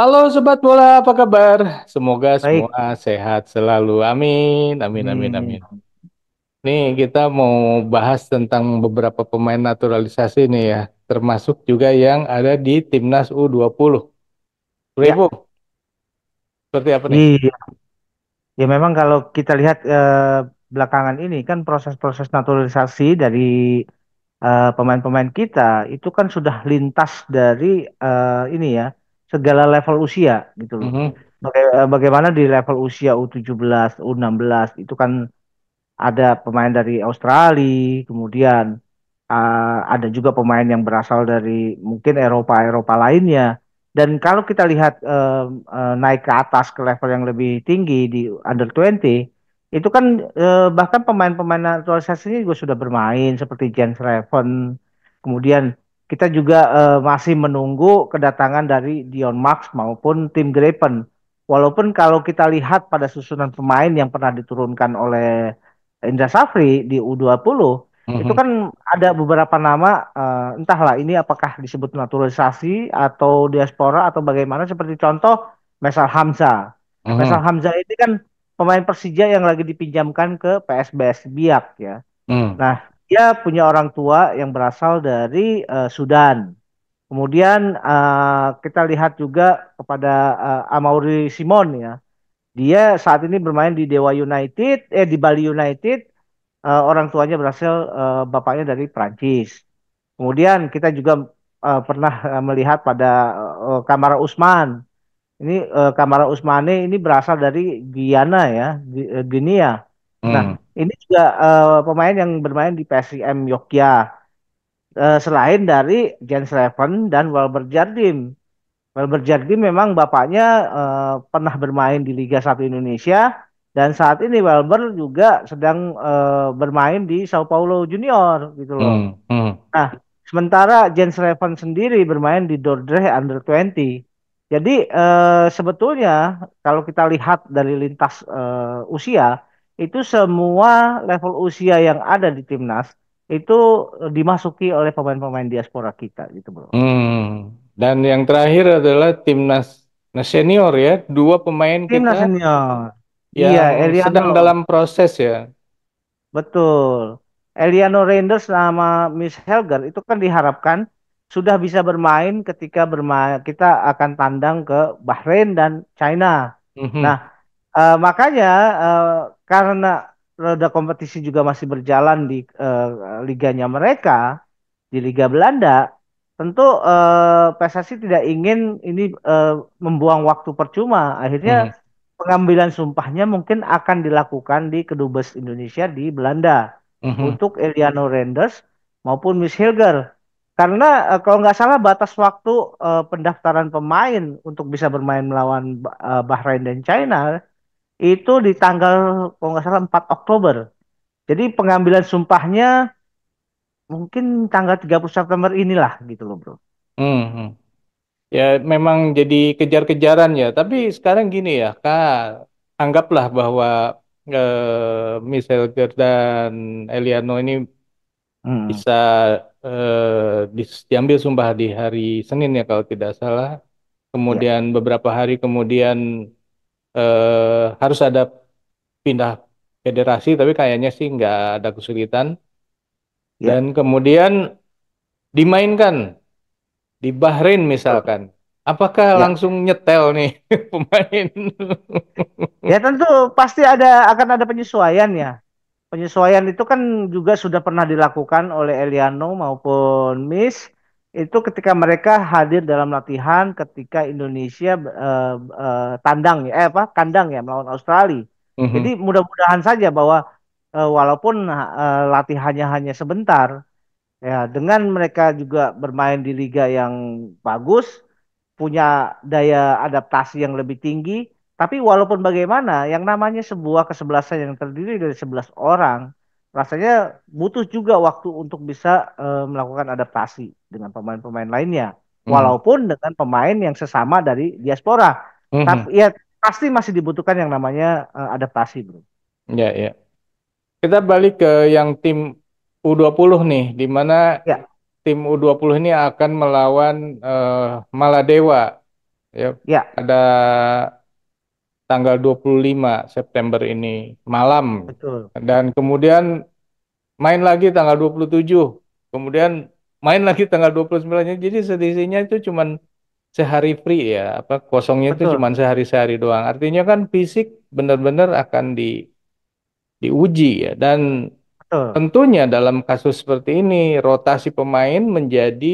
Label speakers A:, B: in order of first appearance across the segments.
A: Halo Sobat Bola, apa kabar? Semoga semua
B: Baik,
A: sehat selalu. Amin, amin, amin, amin.
B: amin.
A: Nih kita mau bahas tentang beberapa pemain naturalisasi nih ya, termasuk juga yang ada di Timnas U20. Revo,
B: Ya,
A: seperti apa nih?
B: iya. Ya memang kalau kita lihat belakangan ini kan proses-proses naturalisasi dari pemain-pemain kita itu kan sudah lintas dari ini ya segala level usia gitu loh.
A: Mhm,
B: Bagaimana di level usia U17, U16 itu kan ada pemain dari Australia, kemudian ada juga pemain yang berasal dari mungkin Eropa-Eropa lainnya. Dan kalau kita lihat naik ke atas ke level yang lebih tinggi di under 20, itu kan bahkan pemain-pemain naturalisasinya juga sudah bermain seperti Jens Reven. Kemudian kita juga masih menunggu kedatangan dari Dion Max maupun Tim Grepen. Walaupun kalau kita lihat pada susunan pemain yang pernah diturunkan oleh Indra Safri di U20, itu
A: mhm,
B: kan ada beberapa nama, entahlah ini apakah disebut naturalisasi atau diaspora atau bagaimana, seperti contoh Mesal Hamzah. Mesal
A: mhm,
B: Hamzah ini kan pemain Persija yang lagi dipinjamkan ke PSBS Biak ya.
A: mhm,
B: Nah, dia punya orang tua yang berasal dari Sudan. Kemudian kita lihat juga kepada Amaury Simon ya. Dia saat ini bermain di Dewa United, di Bali United. Orang tuanya berasal, bapaknya dari Prancis. Kemudian kita juga pernah melihat pada Kamara Usman. Ini Kamara Usmane ini berasal dari Guyana ya, Guinea. Nah,
A: mhm,
B: ini juga pemain yang bermain di PSIM Yogyakarta. Selain dari Jens Leven dan Walber Jardim. Walber Jardim memang bapaknya pernah bermain di Liga 1 Indonesia, dan saat ini Walber juga sedang bermain di Sao Paulo Junior gitu loh.
A: mhm, mhm,
B: Nah, sementara Jens Leven sendiri bermain di Dordrecht Under 20. Jadi sebetulnya kalau kita lihat dari lintas usia, itu semua level usia yang ada di timnas itu dimasuki oleh pemain-pemain diaspora kita gitu, Bro.
A: mhm. Dan yang terakhir adalah Timnas Senior ya, dua pemain kita
B: Timnas senior. Iya,
A: yang
B: Eliano.
A: sedang dalam proses ya.
B: Betul. Eliano Reinders sama Miss Helger itu kan diharapkan sudah bisa bermain ketika bermain kita akan tandang ke Bahrain dan China. Nah,
A: Mhm,
B: makanya karena roda kompetisi juga masih berjalan di liganya mereka, di Liga Belanda, tentu PSSI tidak ingin ini membuang waktu percuma.
A: mhm,
B: Akhirnya pengambilan sumpahnya mungkin akan dilakukan di Kedubes Indonesia di Belanda
A: mhm.
B: untuk Eliano Renders maupun Miss Hilger. Karena kalau nggak salah batas waktu pendaftaran pemain untuk bisa bermain melawan Bahrain dan China itu di tanggal kalau nggak salah 4 Oktober. Jadi pengambilan sumpahnya mungkin tanggal 30 September inilah gitu loh, Bro.
A: Mhm. Ya memang jadi kejar-kejaran ya. Tapi sekarang gini ya, Kak, anggaplah bahwa Michelle Gerd dan Eliano ini
B: Hmm,
A: bisa diambil sumpah di hari Senin ya kalau tidak salah.
B: ya,
A: Kemudian beberapa hari kemudian harus ada pindah federasi, tapi kayaknya sih nggak ada kesulitan.
B: ya,
A: Dan kemudian dimainkan di Bahrain
B: betul.
A: misalkan, apakah
B: Ya.
A: langsung nyetel nih pemain?
B: Ya tentu pasti akan ada penyesuaian ya. Penyesuaian itu kan juga sudah pernah dilakukan oleh Eliano maupun Miss itu ketika mereka hadir dalam latihan ketika Indonesia tandang ya, kandang ya melawan Australia. Jadi
A: Mhm,
B: mudah-mudahan saja bahwa walaupun latihannya hanya sebentar, ya dengan mereka juga bermain di liga yang bagus, punya daya adaptasi yang lebih tinggi. Tapi walaupun bagaimana, yang namanya sebuah kesebelasan yang terdiri dari 11 orang, rasanya butuh juga waktu untuk bisa melakukan adaptasi dengan pemain-pemain lainnya.
A: mhm,
B: Walaupun dengan pemain yang sesama dari diaspora.
A: mhm.
B: Tapi ya pasti masih dibutuhkan yang namanya adaptasi, Bro.
A: Ya, ya. Kita balik ke yang tim U20 nih, di mana
B: Ya,
A: tim U20 ini akan melawan Maladewa. Ya,
B: Ya,
A: ada tanggal 25 September ini malam.
B: betul.
A: Dan kemudian main lagi tanggal 27. Kemudian main lagi tanggal 29-nya. Jadi selisihnya itu cuman sehari free ya. Apa kosongnya itu
B: Betul.
A: cuman sehari-sehari doang. Artinya kan fisik benar-benar akan diuji ya. Dan
B: Betul.
A: tentunya dalam kasus seperti ini rotasi pemain menjadi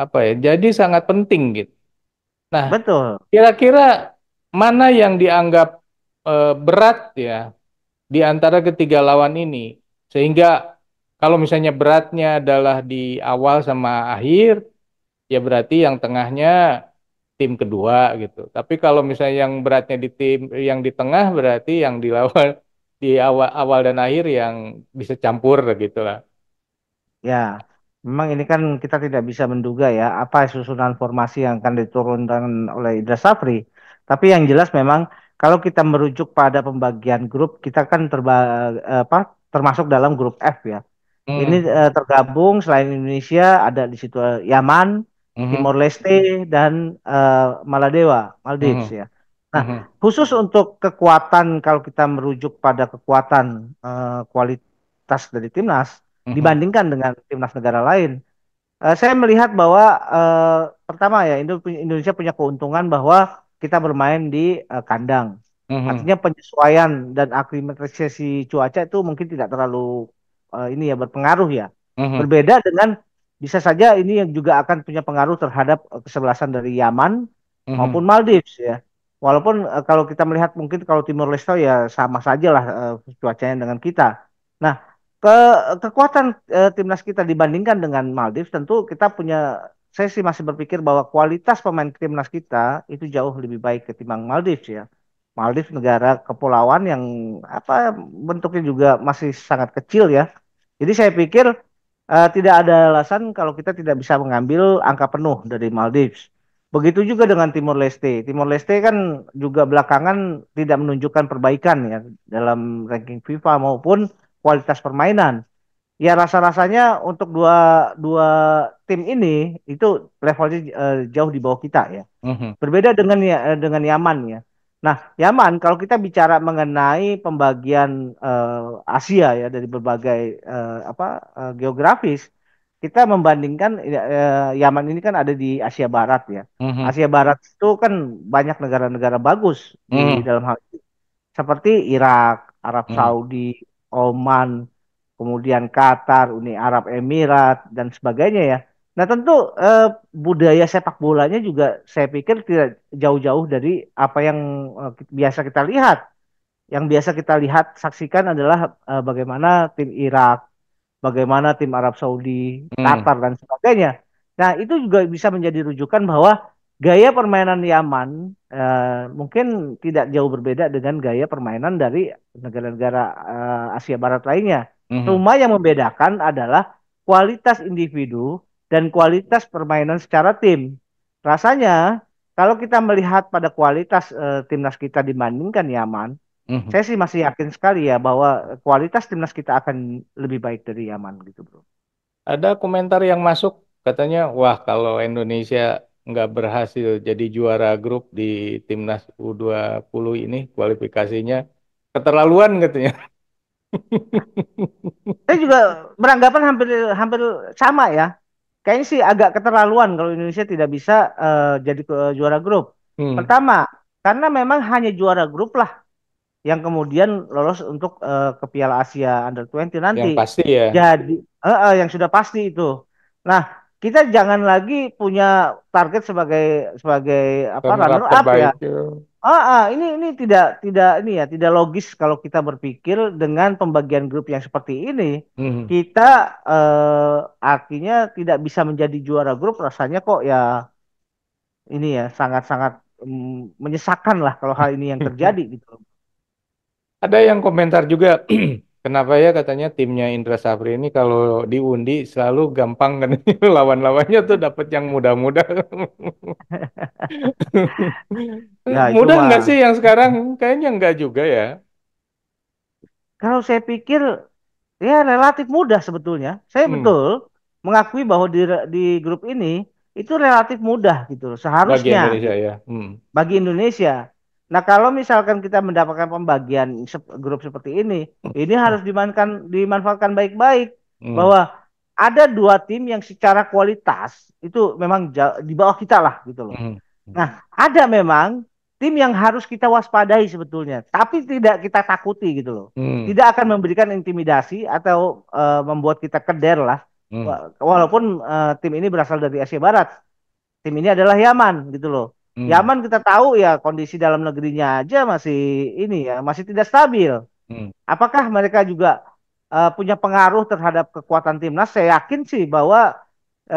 A: apa ya? Jadi sangat penting gitu. Nah,
B: Betul.
A: kira-kira mana yang dianggap berat ya di antara ketiga lawan ini? Sehingga kalau misalnya beratnya adalah di awal sama akhir, ya berarti yang tengahnya tim kedua gitu. Tapi kalau misalnya yang beratnya di tim yang di tengah berarti yang di lawan di awal awal dan akhir yang bisa campur gitu lah.
B: Ya, memang ini kan kita tidak bisa menduga ya apa susunan formasi yang akan diturunkan oleh Indra Safri. Tapi yang jelas memang kalau kita merujuk pada pembagian grup, kita kan apa, termasuk dalam grup F ya. Ini
A: Hmm,
B: tergabung selain Indonesia ada di situ Yaman,
A: mhm,
B: Timor Leste dan Maladewa, Maldives
A: mhm,
B: ya. Nah,
A: mhm,
B: khusus untuk kekuatan kalau kita merujuk pada kekuatan kualitas dari timnas
A: mhm,
B: dibandingkan dengan timnas negara lain, saya melihat bahwa pertama ya Indonesia punya keuntungan bahwa kita bermain di kandang.
A: mhm,
B: Artinya penyesuaian dan aklimatisasi cuaca itu mungkin tidak terlalu ini ya berpengaruh ya.
A: mhm,
B: Berbeda dengan bisa saja ini yang juga akan punya pengaruh terhadap kesebelasan dari Yaman
A: mhm,
B: maupun Maldives ya. Walaupun kalau kita melihat mungkin kalau Timor Leste ya sama saja lah cuacanya dengan kita. Nah, ke kekuatan timnas kita dibandingkan dengan Maldives tentu kita punya, saya sih masih berpikir bahwa kualitas pemain timnas kita itu jauh lebih baik ketimbang Maldives ya. Maldives negara kepulauan yang apa bentuknya juga masih sangat kecil ya. Jadi saya pikir tidak ada alasan kalau kita tidak bisa mengambil angka penuh dari Maldives. Begitu juga dengan Timor Leste. Timor Leste kan juga belakangan tidak menunjukkan perbaikan ya dalam ranking FIFA maupun kualitas permainan. Ya rasa-rasanya untuk dua dua tim ini itu levelnya jauh di bawah kita ya.
A: mhm,
B: Berbeda dengan dengan Yaman ya. Nah, Yaman kalau kita bicara mengenai pembagian Asia ya dari berbagai geografis, kita membandingkan Yaman ini kan ada di Asia Barat ya.
A: mhm,
B: Asia Barat itu kan banyak negara-negara bagus di
A: mhm,
B: dalam hal ini. Seperti Irak, Arab
A: mhm,
B: Saudi, Oman, kemudian Qatar, Uni Arab Emirat dan sebagainya ya. Nah, tentu budaya sepak bolanya juga saya pikir tidak jauh-jauh dari apa yang biasa kita lihat. Yang biasa kita lihat saksikan adalah bagaimana tim Irak, bagaimana tim Arab Saudi,
A: mhm,
B: Qatar dan sebagainya. Nah, itu juga bisa menjadi rujukan bahwa gaya permainan Yaman mungkin tidak jauh berbeda dengan gaya permainan dari negara-negara Asia Barat lainnya.
A: mhm,
B: Cuma yang membedakan adalah kualitas individu dan kualitas permainan secara tim. Rasanya kalau kita melihat pada kualitas timnas kita dibandingkan Yaman,
A: mhm.
B: saya sih masih yakin sekali ya bahwa kualitas timnas kita akan lebih baik dari Yaman gitu, bro.
A: Ada komentar yang masuk katanya, wah kalau Indonesia nggak berhasil jadi juara grup di timnas U20 ini kualifikasinya keterlaluan katanya.
B: Saya juga beranggapan hampir hampir sama ya. Kayaknya sih agak keterlaluan kalau Indonesia tidak bisa jadi juara grup.
A: Hmm,
B: Pertama, karena memang hanya juara grup lah yang kemudian lolos untuk ke Piala Asia Under 20 nanti.
A: yang pasti ya
B: Jadi yang sudah pasti itu. Nah, kita jangan lagi punya target sebagai sebagai apa
A: runner
B: runner
A: up
B: up ya.
A: terbaik.
B: Ini tidak ini ya, tidak logis kalau kita berpikir dengan pembagian grup yang seperti ini.
A: Hmm.
B: Kita artinya tidak bisa menjadi juara grup rasanya kok ya ini ya sangat-sangat menyesakan lah kalau hal ini yang terjadi gitu.
A: Ada yang komentar juga, kenapa ya katanya timnya Indra Safri ini kalau diundi selalu gampang kan lawan-lawannya tuh dapat yang mudah-mudah.
B: Ya itu
A: Mudah nggak sih
B: mah
A: yang sekarang? Kayaknya nggak juga ya.
B: kalau saya pikir ya relatif mudah sebetulnya. Saya
A: Hmm.
B: betul mengakui bahwa di grup ini itu relatif mudah gitu loh.
A: Bagi
B: Seharusnya
A: Indonesia
B: gitu,
A: ya.
B: bagi Indonesia. Nah, kalau misalkan kita mendapatkan pembagian grup seperti ini harus dimanfaatkan baik-baik
A: Hmm.
B: bahwa ada dua tim yang secara kualitas itu memang di bawah kita lah gitu loh.
A: Hmm.
B: Nah, ada memang tim yang harus kita waspadai sebetulnya, tapi tidak kita takuti gitu loh.
A: Hmm.
B: Tidak akan memberikan intimidasi atau membuat kita keder lah.
A: Hmm.
B: Walaupun tim ini berasal dari Asia Barat, tim ini adalah Yaman gitu loh.
A: Hmm.
B: Yaman kita tahu ya kondisi dalam negerinya aja masih ini ya, masih tidak stabil.
A: Hmm.
B: Apakah mereka juga punya pengaruh terhadap kekuatan timnas? Saya yakin sih bahwa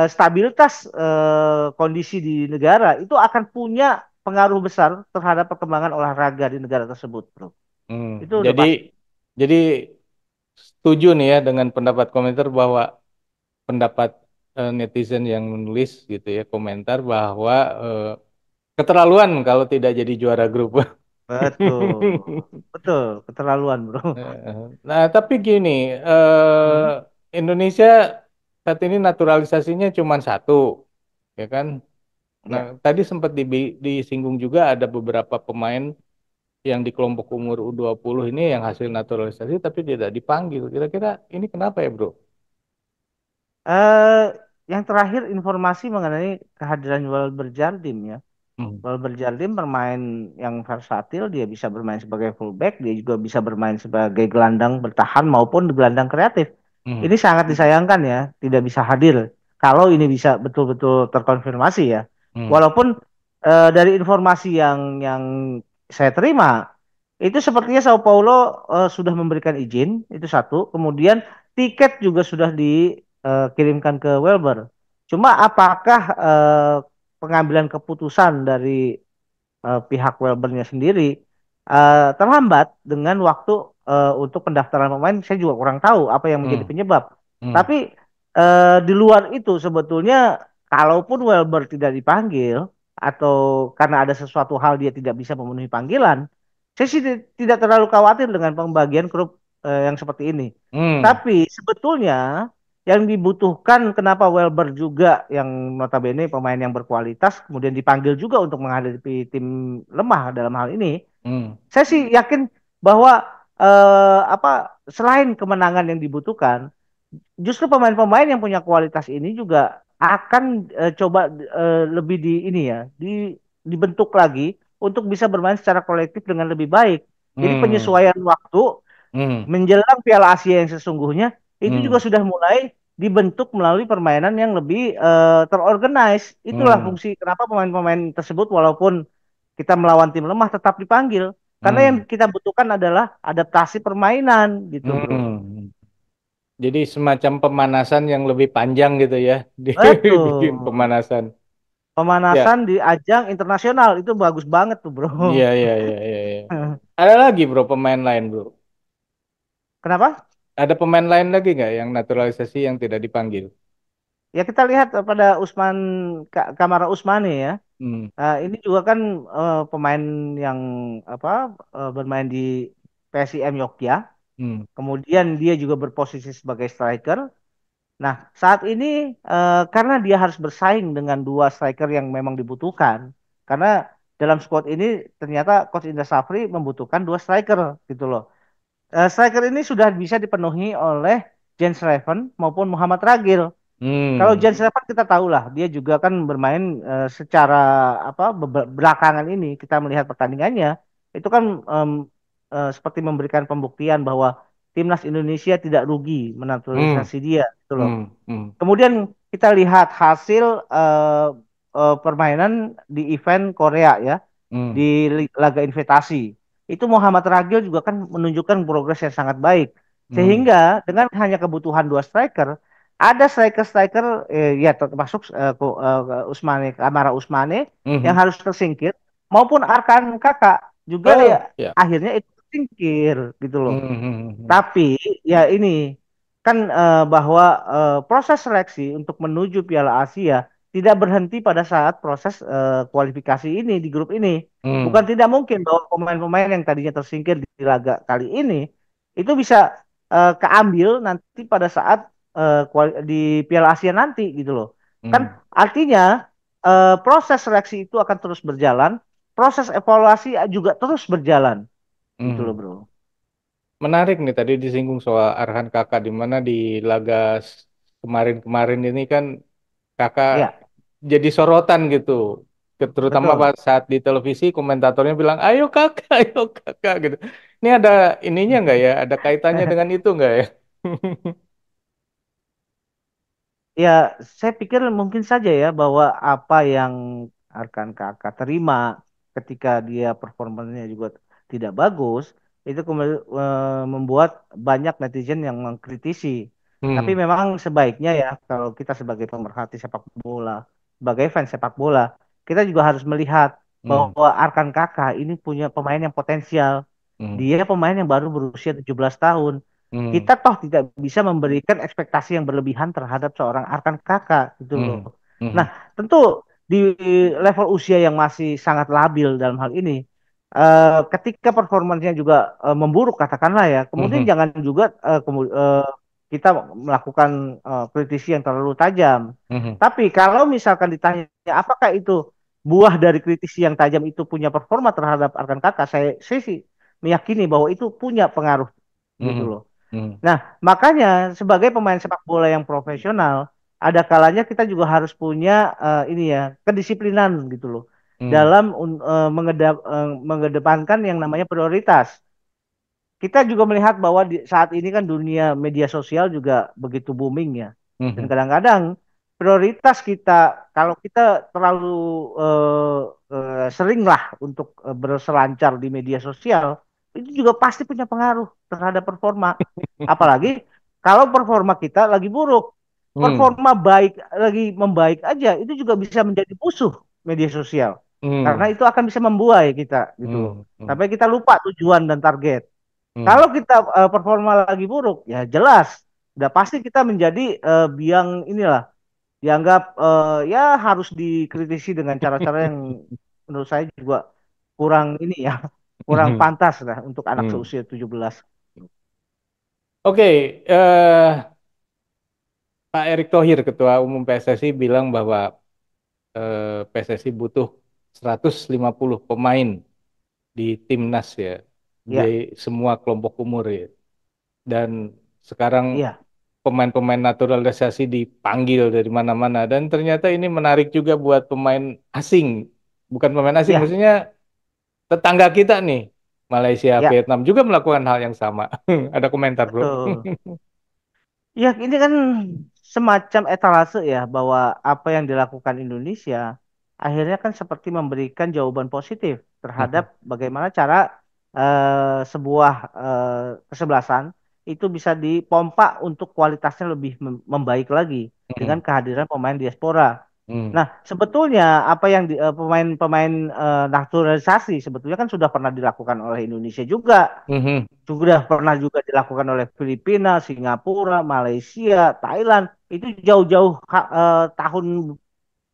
B: stabilitas kondisi di negara itu akan punya pengaruh besar terhadap perkembangan olahraga di negara tersebut, bro.
A: Hmm.
B: Itu udah
A: Jadi
B: pasti.
A: jadi setuju nih ya dengan pendapat komentar bahwa pendapat netizen yang menulis gitu ya komentar bahwa keterlaluan kalau tidak jadi juara grup.
B: Betul, betul, keterlaluan, bro.
A: Nah, tapi gini,
B: Hmm,
A: Indonesia saat ini naturalisasinya cuma satu, ya kan? Nah,
B: ya.
A: tadi sempat disinggung juga ada beberapa pemain yang di kelompok umur U20 ini yang hasil naturalisasi tapi tidak dipanggil. Kira-kira ini kenapa ya, Bro?
B: Eh, yang terakhir informasi mengenai kehadiran Wilber Jardim ya.
A: Hmm.
B: Wilber Jardim bermain yang versatil, dia bisa bermain sebagai fullback, dia juga bisa bermain sebagai gelandang bertahan maupun gelandang kreatif.
A: Hmm.
B: Ini sangat disayangkan ya, tidak bisa hadir. Kalau ini bisa betul-betul terkonfirmasi ya.
A: Hmm.
B: Walaupun dari informasi yang saya terima, itu sepertinya Sao Paulo sudah memberikan izin, itu satu. Kemudian tiket juga sudah dikirimkan ke Wilber. Cuma apakah pengambilan keputusan dari pihak Welbernya sendiri terhambat dengan waktu untuk pendaftaran pemain, saya juga kurang tahu apa yang menjadi
A: Hmm.
B: penyebab.
A: Hmm.
B: Tapi di luar itu sebetulnya kalaupun Welber tidak dipanggil atau karena ada sesuatu hal dia tidak bisa memenuhi panggilan, saya sih tidak terlalu khawatir dengan pembagian grup yang seperti ini.
A: Hmm.
B: Tapi sebetulnya yang dibutuhkan kenapa Welber juga yang notabene pemain yang berkualitas kemudian dipanggil juga untuk menghadapi tim lemah dalam hal ini.
A: Hmm.
B: Saya sih yakin bahwa apa selain kemenangan yang dibutuhkan, justru pemain-pemain yang punya kualitas ini juga akan coba lebih di ini ya, dibentuk lagi untuk bisa bermain secara kolektif dengan lebih baik. Jadi
A: Hmm.
B: penyesuaian waktu
A: Hmm.
B: menjelang Piala Asia yang sesungguhnya itu juga
A: Hmm.
B: sudah mulai dibentuk melalui permainan yang lebih terorganize. Itulah
A: Hmm.
B: fungsi kenapa pemain-pemain tersebut walaupun kita melawan tim lemah tetap dipanggil. Karena yang
A: Hmm.
B: kita butuhkan adalah adaptasi permainan gitu, bro.
A: Hmm. Jadi semacam pemanasan yang lebih panjang gitu ya, dibikin
B: Betul.
A: pemanasan. Ya,
B: Pemanasan di ajang internasional itu bagus banget tuh, bro.
A: iya, iya, iya, iya, iya. Ada lagi bro pemain lain bro.
B: Kenapa?
A: Ada pemain lain lagi nggak yang naturalisasi yang tidak dipanggil?
B: Ya kita lihat pada Kamara Usmane ya.
A: Hmm.
B: Ini juga kan pemain yang apa bermain di PSIM Yogyakarta.
A: Hmm.
B: Kemudian dia juga berposisi sebagai striker. Nah, saat ini karena dia harus bersaing dengan dua striker yang memang dibutuhkan. Karena dalam squad ini ternyata Coach Indra Safri membutuhkan dua striker gitu loh. Striker ini sudah bisa dipenuhi oleh Jens Reven maupun Muhammad Ragil. Kalau
A: Hmm.
B: Jens Levant kita tahu lah, dia juga kan bermain secara apa belakangan ini kita melihat pertandingannya itu kan seperti memberikan pembuktian bahwa timnas Indonesia tidak rugi
A: Hmm.
B: menaturalisasi dia, gitu loh.
A: Hmm. Hmm.
B: Kemudian kita lihat hasil permainan di event Korea ya, di
A: Hmm.
B: Laga Invitasi. Itu Muhammad Ragil juga kan menunjukkan progres yang sangat baik.
A: Hmm.
B: Sehingga dengan hanya kebutuhan dua striker, ada striker-striker ya termasuk Usmane, Kamara Usmane yang
A: Hmm.
B: harus tersingkir maupun Arkan Kakak juga ya
A: Oh, ya.
B: akhirnya itu tersingkir gitu loh.
A: Hmm. Hmm. Hmm.
B: Tapi ya ini kan bahwa proses seleksi untuk menuju Piala Asia tidak berhenti pada saat proses kualifikasi ini di grup ini. Bukan
A: Hmm.
B: tidak mungkin bahwa pemain-pemain yang tadinya tersingkir di laga kali ini itu bisa keambil nanti pada saat di Piala Asia nanti gitu loh. Kan
A: hmm,
B: artinya proses seleksi itu akan terus berjalan, proses evaluasi juga terus berjalan, gitu loh
A: hmm.
B: bro.
A: Menarik nih tadi disinggung soal Arhan Kakak di mana di laga kemarin-kemarin ini kan Kakak
B: Ya,
A: jadi sorotan gitu. Terutama
B: betul.
A: pas saat di televisi komentatornya bilang, "Ayo Kakak, ayo Kakak" gitu. Ini ada ininya nggak ya? Ada kaitannya dengan itu nggak ya?
B: Ya, saya pikir mungkin saja ya bahwa apa yang akan kakak terima ketika dia performanya juga tidak bagus, itu membuat banyak netizen yang mengkritisi. Tapi
A: Hmm,
B: memang sebaiknya ya, kalau kita sebagai pemerhati sepak bola, sebagai fans sepak bola, kita juga harus melihat
A: hmm,
B: bahwa Arkan Kakak ini punya pemain yang potensial.
A: hmm,
B: Dia pemain yang baru berusia 17 tahun.
A: hmm,
B: Kita toh tidak bisa memberikan ekspektasi yang berlebihan terhadap seorang Arkan Kakak gitu loh.
A: hmm, hmm,
B: Nah, tentu di level usia yang masih sangat labil dalam hal ini, ketika performanya juga memburuk katakanlah ya, kemudian
A: hmm,
B: jangan juga kita melakukan kritisi yang terlalu tajam.
A: hmm,
B: Tapi kalau misalkan ditanya apakah itu buah dari kritisi yang tajam itu punya performa terhadap Arkan Kakak, saya sih meyakini bahwa itu punya pengaruh gitu
A: hmm,
B: loh.
A: hmm,
B: Nah, makanya sebagai pemain sepak bola yang profesional, ada kalanya kita juga harus punya ini ya, kedisiplinan gitu loh
A: hmm,
B: dalam mengedepankan yang namanya prioritas. Kita juga melihat bahwa saat ini kan dunia media sosial juga begitu booming ya. Dan
A: hmm,
B: kadang-kadang prioritas kita kalau kita terlalu sering lah untuk berselancar di media sosial, itu juga pasti punya pengaruh terhadap performa. Apalagi kalau performa kita lagi buruk,
A: hmm,
B: performa baik lagi membaik aja, itu juga bisa menjadi musuh media sosial. Karena
A: hmm,
B: itu akan bisa membuai kita gitu loh.
A: hmm, hmm,
B: Sampai kita lupa tujuan dan target.
A: hmm.
B: Kalau kita performa lagi buruk, ya jelas, udah pasti kita menjadi biang inilah, dianggap ya harus dikritisi dengan cara-cara yang menurut saya juga kurang ini ya, kurang
A: Hmm,
B: pantas lah untuk anak
A: hmm.
B: seusia 17.
A: Oke, Pak Erick Thohir, Ketua Umum PSSI bilang bahwa PSSI butuh 150 pemain di timnas ya, di
B: Ya,
A: semua kelompok umur ya. Dan sekarang
B: iya,
A: pemain-pemain naturalisasi dipanggil dari mana-mana. Dan ternyata ini menarik juga buat pemain asing. Bukan pemain asing,
B: iya,
A: maksudnya tetangga kita nih. Malaysia,
B: ya,
A: Vietnam juga melakukan hal yang sama. Ada komentar, bro.
B: betul. Ya, ini kan semacam etalase ya bahwa apa yang dilakukan Indonesia akhirnya kan seperti memberikan jawaban positif terhadap bagaimana cara sebuah kesebelasan itu bisa dipompa untuk kualitasnya lebih membaik lagi dengan kehadiran pemain diaspora.
A: Hmm,
B: Nah, sebetulnya apa yang pemain-pemain naturalisasi sebetulnya kan sudah pernah dilakukan oleh Indonesia juga,
A: hmm,
B: sudah pernah juga dilakukan oleh Filipina, Singapura, Malaysia, Thailand. Itu jauh-jauh tahun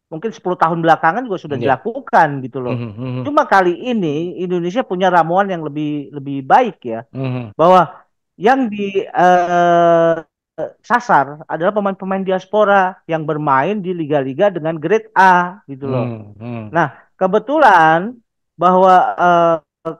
B: mungkin 10 tahun belakangan juga sudah
A: hmm, ya,
B: dilakukan gitu loh.
A: hmm, hmm,
B: Cuma kali ini Indonesia punya ramuan yang lebih lebih baik ya,
A: hmm,
B: bahwa yang disasar adalah pemain-pemain diaspora yang bermain di liga-liga dengan grade A gitu loh.
A: hmm, hmm,
B: Nah, kebetulan bahwa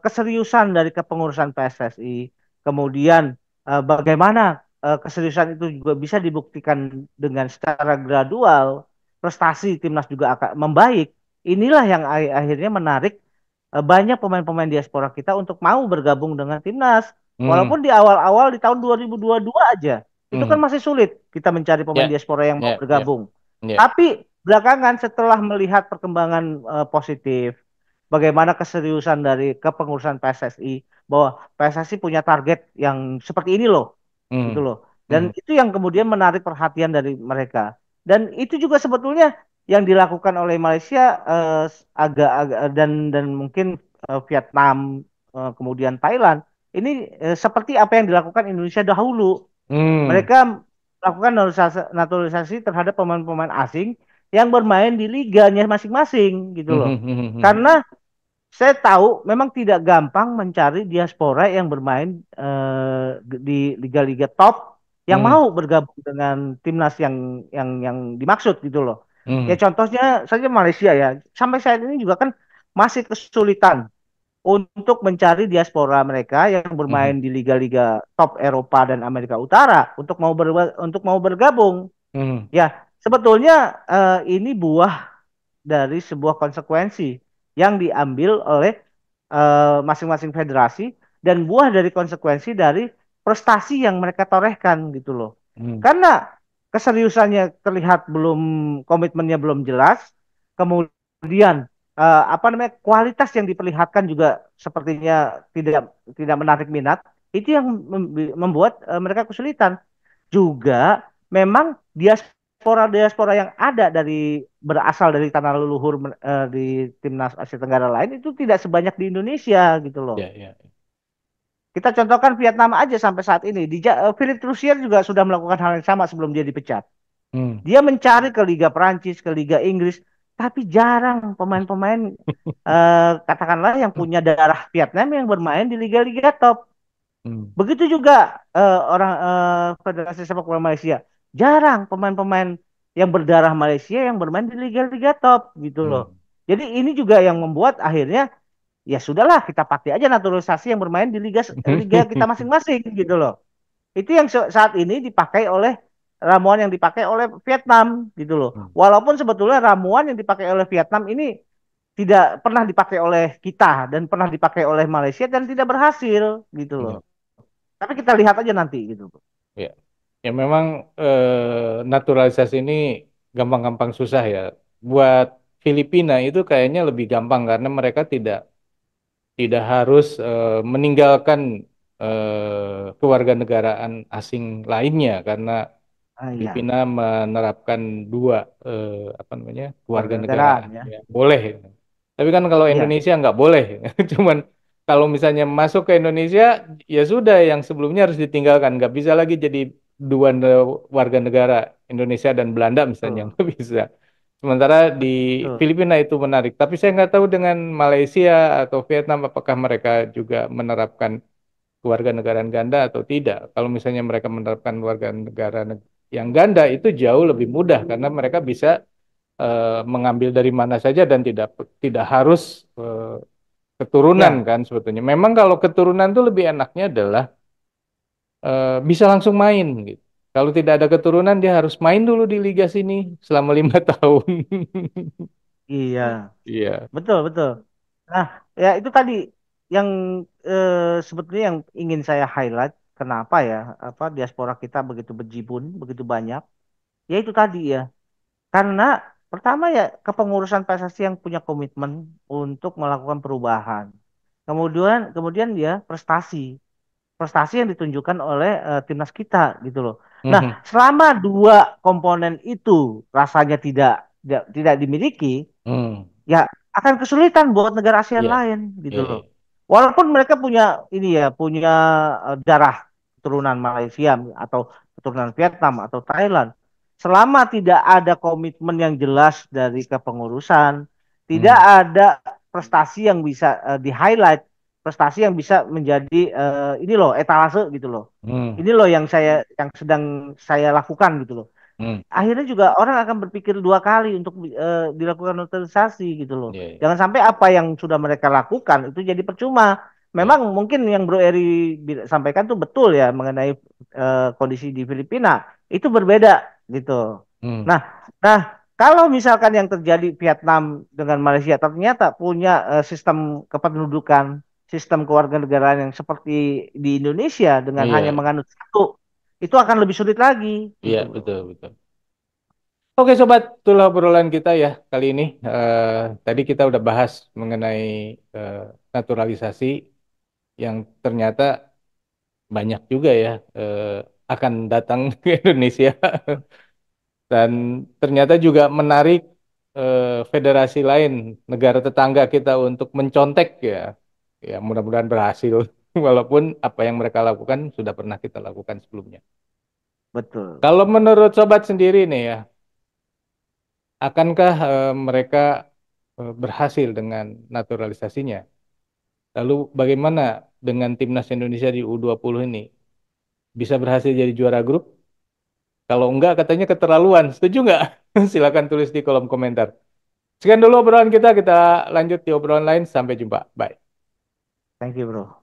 B: keseriusan dari kepengurusan PSSI, kemudian bagaimana keseriusan itu juga bisa dibuktikan dengan secara gradual, prestasi timnas juga akan membaik. Inilah yang akhirnya menarik banyak pemain-pemain diaspora kita untuk mau bergabung dengan timnas.
A: hmm,
B: Walaupun di awal-awal di tahun 2022 aja, itu kan
A: hmm.
B: masih sulit kita mencari pemain
A: Ya,
B: diaspora yang mau
A: ya, ya,
B: bergabung.
A: ya.
B: Tapi belakangan setelah melihat perkembangan positif, bagaimana keseriusan dari kepengurusan PSSI, bahwa PSSI punya target yang seperti ini loh, gitu
A: Hmm,
B: loh. Dan
A: hmm,
B: itu yang kemudian menarik perhatian dari mereka. Dan itu juga sebetulnya yang dilakukan oleh Malaysia agak-agak dan mungkin Vietnam, kemudian Thailand. Ini seperti apa yang dilakukan Indonesia dahulu.
A: hmm,
B: Mereka melakukan naturalisasi terhadap pemain-pemain asing yang bermain di liganya masing-masing gitu
A: hmm,
B: loh.
A: hmm, hmm, hmm,
B: Karena saya tahu memang tidak gampang mencari diaspora yang bermain di liga-liga top yang
A: hmm,
B: mau bergabung dengan timnas yang dimaksud gitu loh. Ya
A: Hmm.
B: contohnya saja Malaysia ya. Sampai saat ini juga kan masih kesulitan untuk mencari diaspora mereka yang bermain
A: Hmm.
B: di liga-liga top Eropa dan Amerika Utara untuk mau bergabung.
A: Hmm.
B: Ya, sebetulnya ini buah dari sebuah konsekuensi yang diambil oleh masing-masing federasi dan buah dari konsekuensi dari prestasi yang mereka torehkan gitu loh.
A: Hmm.
B: Karena keseriusannya terlihat belum, komitmennya belum jelas, kemudian apa namanya, kualitas yang diperlihatkan juga sepertinya tidak menarik minat. Itu yang membuat mereka kesulitan. Juga memang diaspora-diaspora yang ada berasal dari tanah leluhur di timnas Asia Tenggara lain itu tidak sebanyak di Indonesia gitu loh.
A: Ya, ya.
B: Kita contohkan Vietnam aja sampai saat ini. Philippe Troussier juga sudah melakukan hal yang sama sebelum dia dipecat.
A: Hmm.
B: Dia mencari ke Liga Prancis, ke Liga Inggris, tapi jarang pemain-pemain katakanlah yang punya darah Vietnam yang bermain di liga-liga top.
A: Hmm.
B: Begitu juga orang Federasi Sepak Bola Malaysia. Jarang pemain-pemain yang berdarah Malaysia yang bermain di liga-liga top gitu loh.
A: Hmm.
B: Jadi ini juga yang membuat akhirnya ya sudahlah kita pakai aja naturalisasi yang bermain di liga kita masing-masing gitu loh. Itu yang saat ini dipakai oleh ramuan yang dipakai oleh Vietnam gitu loh.
A: Hmm.
B: Walaupun sebetulnya ramuan yang dipakai oleh Vietnam ini tidak pernah dipakai oleh kita dan pernah dipakai oleh Malaysia dan tidak berhasil gitu loh.
A: Ya,
B: Tapi kita lihat aja nanti gitu.
A: ya. Ya memang naturalisasi ini gampang-gampang susah ya. Buat Filipina itu kayaknya lebih gampang karena mereka tidak harus meninggalkan kewarganegaraan asing lainnya karena
B: Ah, iya,
A: Filipina menerapkan dua apa namanya
B: warga negaraan
A: kewarganegaraan
B: ya.
A: ya boleh. Tapi kan kalau
B: Iya,
A: Indonesia nggak boleh. Cuman kalau misalnya masuk ke Indonesia ya sudah yang sebelumnya harus ditinggalkan. Nggak bisa lagi jadi warga negara Indonesia dan Belanda misalnya
B: betul,
A: nggak bisa. Sementara di
B: betul.
A: Filipina itu menarik. Tapi saya nggak tahu dengan Malaysia atau Vietnam apakah mereka juga menerapkan kewarganegaraan ganda atau tidak. Kalau misalnya mereka menerapkan warga negara yang ganda itu jauh lebih mudah karena mereka bisa mengambil dari mana saja dan tidak harus keturunan
B: Ya,
A: kan sebetulnya. Memang kalau keturunan tuh lebih enaknya adalah bisa langsung main gitu. Kalau tidak ada keturunan dia harus main dulu di liga sini selama 5 tahun.
B: iya,
A: Iya.
B: betul, betul. Nah, ya itu tadi yang sebetulnya yang ingin saya highlight. Kenapa ya, apa diaspora kita begitu berjibun, begitu banyak? Ya itu tadi ya. Karena pertama ya kepengurusan PSSI yang punya komitmen untuk melakukan perubahan. Kemudian dia prestasi yang ditunjukkan oleh timnas kita gitu loh.
A: Mhm.
B: Nah, selama dua komponen itu rasanya tidak dimiliki,
A: Hmm.
B: ya akan kesulitan buat negara ASEAN
A: Iya,
B: lain gitu
A: iya,
B: loh.
A: iya.
B: Walaupun mereka punya ini ya, punya darah keturunan Malaysia atau keturunan Vietnam atau Thailand, selama tidak ada komitmen yang jelas dari kepengurusan, tidak
A: Hmm.
B: ada prestasi yang bisa di-highlight, prestasi yang bisa menjadi ini loh etalase gitu loh.
A: Hmm.
B: Ini loh yang sedang saya lakukan gitu loh,
A: Hmm.
B: akhirnya juga orang akan berpikir dua kali untuk dilakukan neutralisasi gitu loh.
A: Iya, iya.
B: Jangan sampai apa yang sudah mereka lakukan itu jadi percuma.
A: Iya.
B: Memang mungkin yang Bro Eri sampaikan tuh betul ya mengenai kondisi di Filipina itu berbeda gitu.
A: Hmm.
B: Nah, nah kalau misalkan yang terjadi Vietnam dengan Malaysia ternyata punya sistem kependudukan, sistem kewarganegaraan yang seperti di Indonesia dengan hanya
A: Iya,
B: menganut satu, itu akan lebih sulit lagi
A: iya,
B: gitu loh.
A: betul, betul. Oke sobat, itulah obrolan kita ya kali ini. Tadi kita udah bahas mengenai eh, naturalisasi yang ternyata banyak juga ya akan datang ke Indonesia dan ternyata juga menarik federasi lain negara tetangga kita untuk mencontek ya. Ya mudah-mudahan berhasil walaupun apa yang mereka lakukan sudah pernah kita lakukan sebelumnya.
B: Betul.
A: Kalau menurut sobat sendiri nih ya, akankah mereka berhasil dengan naturalisasinya? Lalu bagaimana dengan timnas Indonesia di U20 ini? Bisa berhasil jadi juara grup? Kalau enggak katanya keterlaluan. Setuju nggak? Silakan tulis di kolom komentar. Sekian dulu obrolan kita lanjut di obrolan lain. Sampai jumpa. Bye.
B: Thank you, bro.